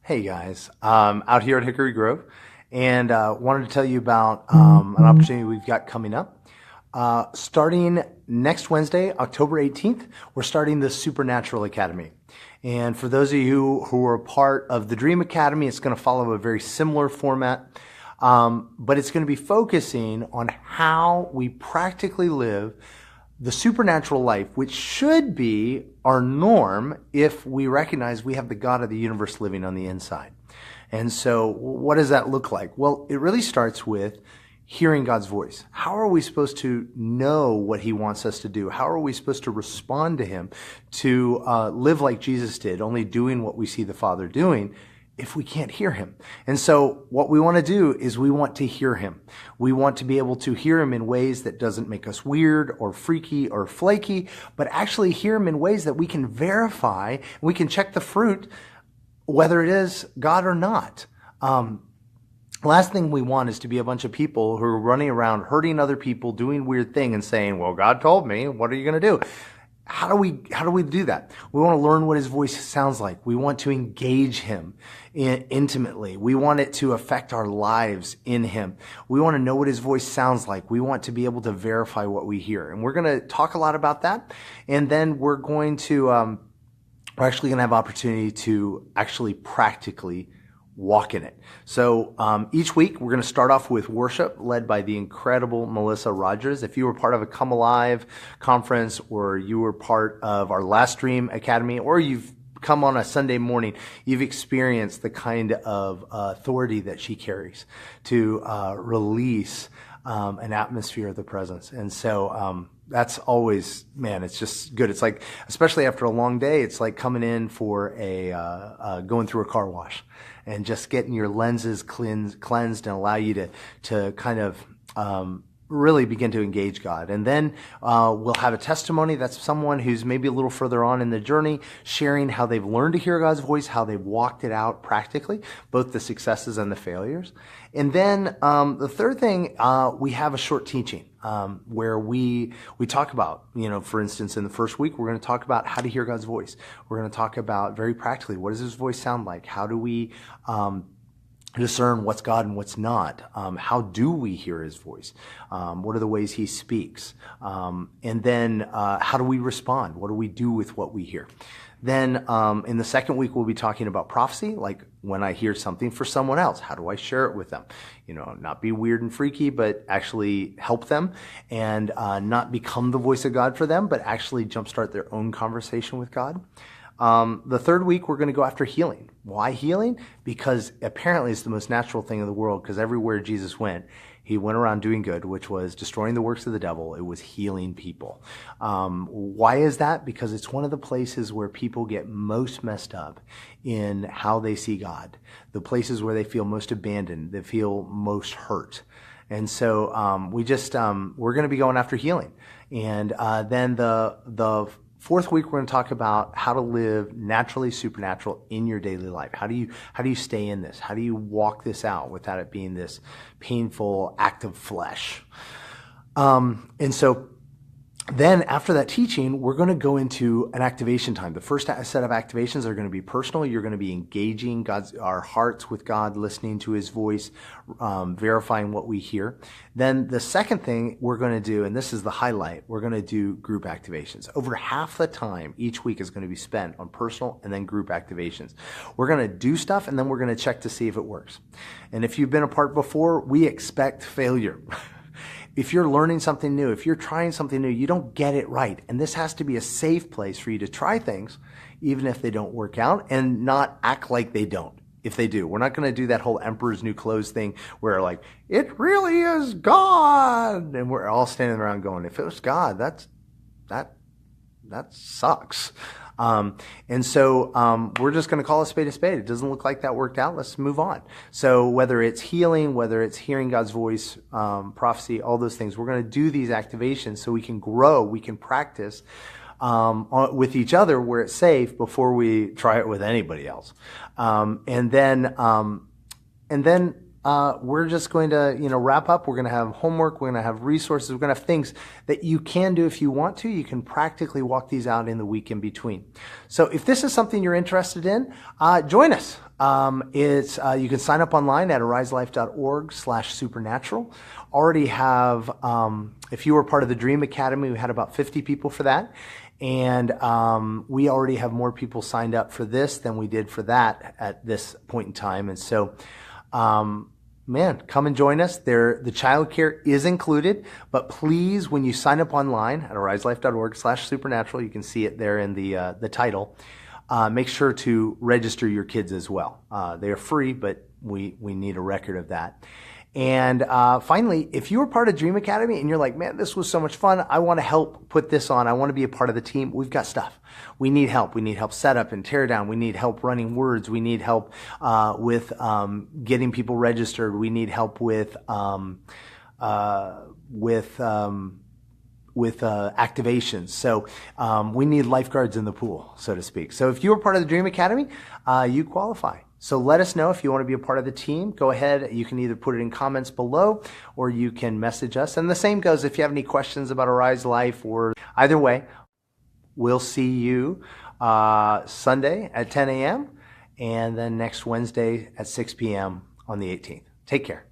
Hey guys, out here at Hickory Grove, and wanted to tell you about an opportunity we've got coming up. Starting next Wednesday, October 18th, we're starting the Supernatural Academy. And for those of you who are part of the Dream Academy, it's going to follow a very similar format, but it's going to be focusing on how we practically live the supernatural life, which should be our norm if we recognize we have the God of the universe living on the inside. And so what does that look like? Well, it really starts with hearing God's voice. How are we supposed to know what he wants us to do? How are we supposed to respond to him, to live like Jesus did, only doing what we see the Father doing, if we can't hear him? And so what we want to do is we want to hear him. We want to be able to hear him in ways that doesn't make us weird or freaky or flaky, but actually hear him in ways that we can verify. We can check the fruit, whether it is God or not. Last thing we want is to be a bunch of people who are running around hurting other people, doing weird things and saying, well, God told me, what are you going to do? How do we do that? We want to learn what his voice sounds like. We want to engage him intimately. We want it to affect our lives in him. We want to know what his voice sounds like. We want to be able to verify what we hear. And we're going to talk a lot about that. And then we're actually going to have opportunity to actually practically walk in it. So each week we're going to start off with worship led by the incredible Melissa Rogers. If you were part of a Come Alive conference, or you were part of our Last Dream Academy, or you've come on a Sunday morning, you've experienced the kind of authority that she carries to release an atmosphere of the presence. And so that's always, man, it's just good. It's like, especially after a long day, it's like coming in for going through a car wash and just getting your lenses cleansed and allow you to kind of really begin to engage God. And then we'll have a testimony. That's someone who's maybe a little further on in the journey, sharing how they've learned to hear God's voice, how they've walked it out practically, both the successes and the failures. And then the third thing, we have a short teaching where we talk about, for instance, in the first week, we're going to talk about how to hear God's voice. We're going to talk about very practically, what does his voice sound like? How do we discern what's God and what's not? How do we hear his voice? What are the ways he speaks? And then how do we respond? What do we do with what we hear? Then in the second week, we'll be talking about prophecy, like when I hear something for someone else, how do I share it with them? Not be weird and freaky, but actually help them, and not become the voice of God for them, but actually jumpstart their own conversation with God. The third week, we're going to go after healing. Why healing? Because apparently it's the most natural thing in the world, because everywhere Jesus went, he went around doing good, which was destroying the works of the devil. It was healing people. Why is that? Because it's one of the places where people get most messed up in how they see God, the places where they feel most abandoned, they feel most hurt. And so we're going to be going after healing. And then the fourth week, we're going to talk about how to live naturally supernatural in your daily life. How do you stay in this? How do you walk this out without it being this painful act of flesh? And so then after that teaching, we're going to go into an activation time. The first set of activations are going to be personal. You're going to be engaging our hearts with God, listening to his voice, verifying what we hear. Then the second thing we're going to do, and this is the highlight, we're going to do group activations. Over half the time each week is going to be spent on personal and then group activations. We're going to do stuff, and then we're going to check to see if it works. And if you've been a part before, we expect failure. If you're learning something new, if you're trying something new, you don't get it right. And this has to be a safe place for you to try things, even if they don't work out, and not act like they don't if they do. We're not going to do that whole Emperor's New Clothes thing where like, it really is God. And we're all standing around going, if it was God, that sucks. And so we're just going to call a spade a spade. It doesn't look like that worked out. Let's move on. So whether it's healing, whether it's hearing God's voice, prophecy, all those things, we're going to do these activations so we can grow, we can practice with each other where it's safe before we try it with anybody else. And then we're just going to, wrap up. We're going to have homework. We're going to have resources. We're going to have things that you can do if you want to. You can practically walk these out in the week in between. So if this is something you're interested in, join us. It's you can sign up online at ariselife.org/supernatural. Already have, if you were part of the Dream Academy, we had about 50 people for that. And we already have more people signed up for this than we did for that at this point in time. And so, man, come and join us. The childcare is included, but please, when you sign up online at ariselife.org/supernatural, you can see it there in the title. Make sure to register your kids as well. They are free, but we need a record of that. And finally, if you were part of Dream Academy and you're like, man, this was so much fun, I want to help put this on, I want to be a part of the team, we've got stuff. We need help. We need help set up and tear down. We need help running words. We need help with getting people registered. We need help with activations. So we need lifeguards in the pool, so to speak. So if you were part of the Dream Academy, you qualify. So let us know if you want to be a part of the team. Go ahead. You can either put it in comments below or you can message us. And the same goes if you have any questions about Arise Life, or either way, we'll see you Sunday at 10 a.m. and then next Wednesday at 6 p.m. on the 18th. Take care.